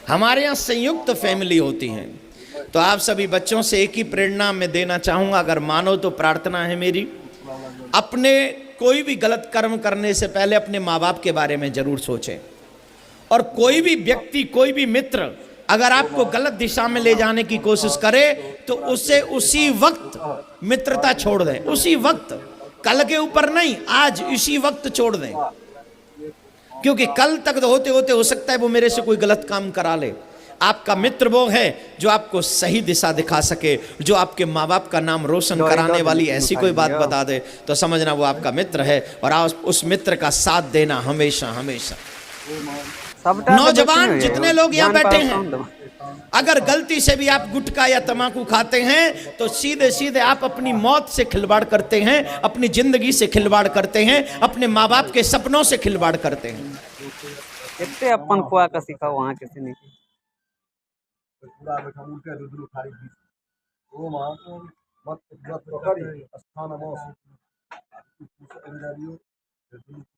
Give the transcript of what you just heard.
हमारे यहाँ संयुक्त फैमिली होती है। तो आप सभी बच्चों से एक ही प्रेरणा मैं देना चाहूँगा, अगर मानो तो प्रार्थना है मेरी, अपने कोई भी गलत कर्म करने से पहले अपने माँ बाप के बारे में जरूर सोचें। और कोई भी व्यक्ति, कोई भी मित्र अगर आपको गलत दिशा में ले जाने की कोशिश करे तो उससे उसी वक्त मित्रता छोड़ दें, उसी वक्त, कल के ऊपर नहीं, आज इसी वक्त छोड़ दें। क्योंकि कल तक तो होते होते हो सकता है वो मेरे से कोई गलत काम करा ले। आपका मित्र वो है जो आपको सही दिशा दिखा सके, जो आपके माँ बाप का नाम रोशन कराने वाली ऐसी कोई बात बता दे तो समझना वो आपका मित्र है, और आप उस मित्र का साथ देना हमेशा हमेशा। नौजवान जितने लोग यहाँ बैठे हैं, अगर गलती से भी आप गुटखा या तंबाकू खाते हैं तो सीधे सीधे आप अपनी मौत से खिलवाड़ करते हैं, अपनी जिंदगी से खिलवाड़ करते हैं, अपने माँ बाप के सपनों से खिलवाड़ करते हैं। कितने अपन खुआ का सीखा वहाँ किसी ने